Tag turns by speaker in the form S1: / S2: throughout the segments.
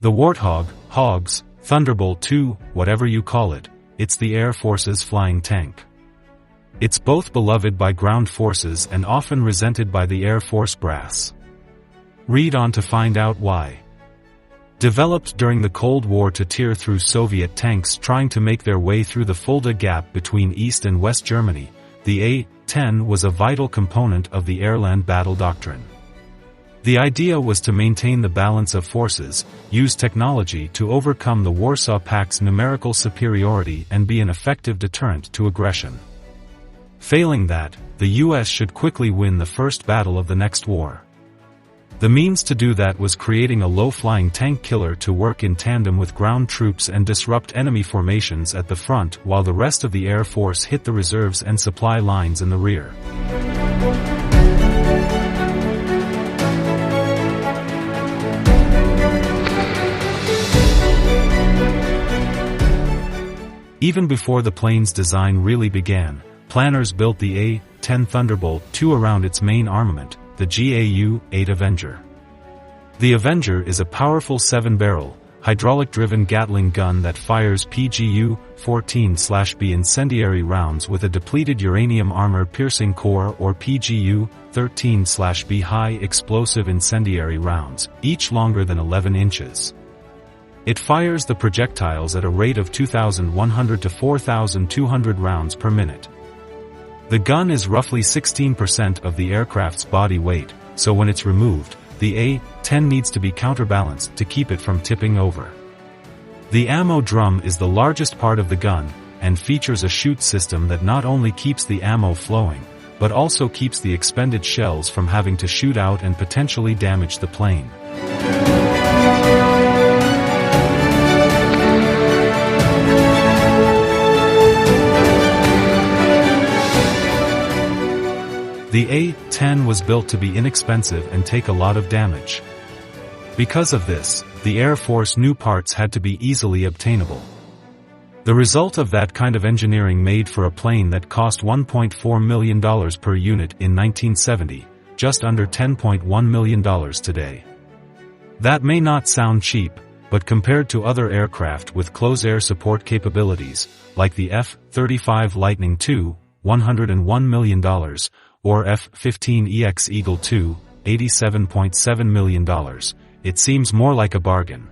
S1: The Warthog, Hogs, Thunderbolt 2, whatever you call it, it's the Air Force's flying tank. It's both beloved by ground forces and often resented by the Air Force brass. Read on to find out why. Developed during the Cold War to tear through Soviet tanks trying to make their way through the Fulda Gap between East and West Germany, the A-10 was a vital component of the AirLand Battle doctrine. The idea was to maintain the balance of forces, use technology to overcome the Warsaw Pact's numerical superiority and be an effective deterrent to aggression. Failing that, the US should quickly win the first battle of the next war. The means to do that was creating a low-flying tank killer to work in tandem with ground troops and disrupt enemy formations at the front while the rest of the Air Force hit the reserves and supply lines in the rear. Even before the plane's design really began, planners built the A-10 Thunderbolt II around its main armament, the GAU-8 Avenger. The Avenger is a powerful 7-barrel, hydraulic-driven Gatling gun that fires PGU-14/B incendiary rounds with a depleted uranium armor-piercing core or PGU-13/B high-explosive incendiary rounds, each longer than 11 inches. It fires the projectiles at a rate of 2,100 to 4,200 rounds per minute. The gun is roughly 16% of the aircraft's body weight, so when it's removed, the A-10 needs to be counterbalanced to keep it from tipping over. The ammo drum is the largest part of the gun, and features a chute system that not only keeps the ammo flowing, but also keeps the expended shells from having to shoot out and potentially damage the plane. The A-10 was built to be inexpensive and take a lot of damage. Because of this, the Air Force knew parts had to be easily obtainable. The result of that kind of engineering made for a plane that cost $1.4 million per unit in 1970, just under $10.1 million today. That may not sound cheap, but compared to other aircraft with close air support capabilities, like the F-35 Lightning II, $101 million, or F-15EX Eagle II, $87.7 million, it seems more like a bargain.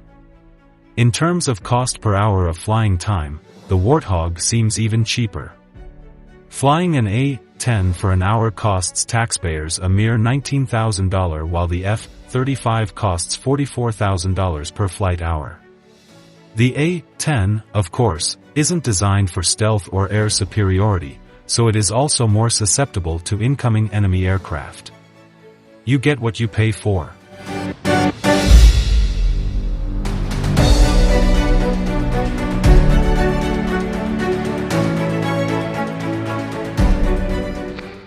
S1: In terms of cost per hour of flying time, the Warthog seems even cheaper. Flying an A-10 for an hour costs taxpayers a mere $19,000 while the F-35 costs $44,000 per flight hour. The A-10, of course, isn't designed for stealth or air superiority, so it is also more susceptible to incoming enemy aircraft. You get what you pay for.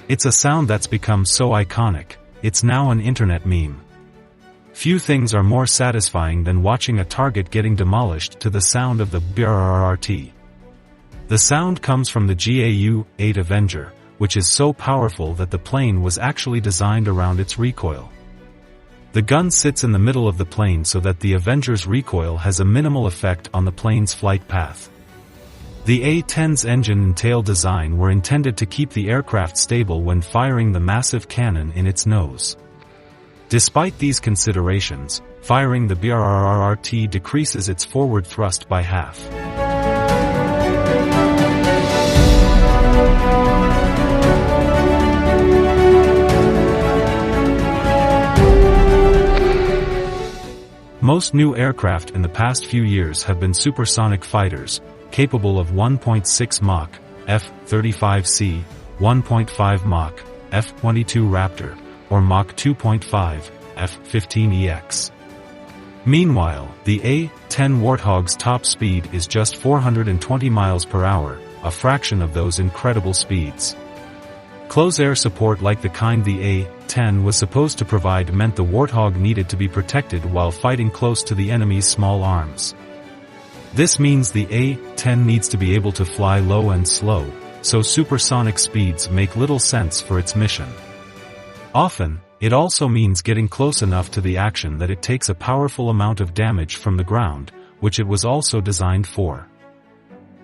S1: It's a sound that's become so iconic, it's now an internet meme. Few things are more satisfying than watching a target getting demolished to the sound of the brrrt. The sound comes from the GAU-8 Avenger, which is so powerful that the plane was actually designed around its recoil. The gun sits in the middle of the plane so that the Avenger's recoil has a minimal effect on the plane's flight path. The A-10's engine and tail design were intended to keep the aircraft stable when firing the massive cannon in its nose. Despite these considerations, firing the brrrt decreases its forward thrust by half. Most new aircraft in the past few years have been supersonic fighters, capable of 1.6 Mach, F-35C, 1.5 Mach, F-22 Raptor, or Mach 2.5, F-15EX. Meanwhile, the A-10 Warthog's top speed is just 420 miles per hour, a fraction of those incredible speeds. Close air support like the kind the A-10 was supposed to provide meant the Warthog needed to be protected while fighting close to the enemy's small arms. This means the A-10 needs to be able to fly low and slow, so supersonic speeds make little sense for its mission. Often, It also means getting close enough to the action that it takes a powerful amount of damage from the ground, which it was also designed for.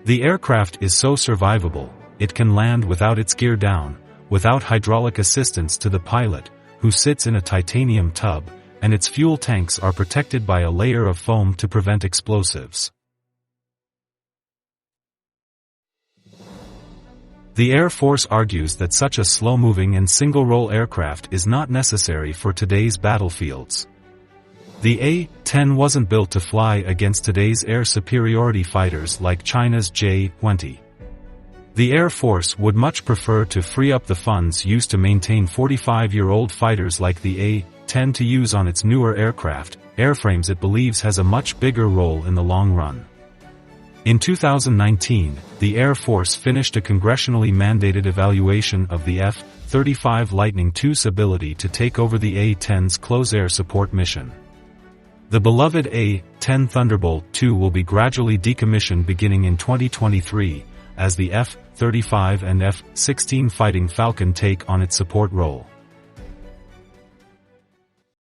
S1: The aircraft is so survivable, it can land without its gear down, without hydraulic assistance to the pilot, who sits in a titanium tub, and its fuel tanks are protected by a layer of foam to prevent explosives. The Air Force argues that such a slow-moving and single-role aircraft is not necessary for today's battlefields. The A-10 wasn't built to fly against today's air superiority fighters like China's J-20. The Air Force would much prefer to free up the funds used to maintain 45-year-old fighters like the A-10 to use on its newer aircraft, airframes it believes has a much bigger role in the long run. In 2019, the Air Force finished a congressionally mandated evaluation of the F-35 Lightning II's ability to take over the A-10's close air support mission. The beloved A-10 Thunderbolt II will be gradually decommissioned beginning in 2023, as the F-35 and F-16 Fighting Falcon take on its support role.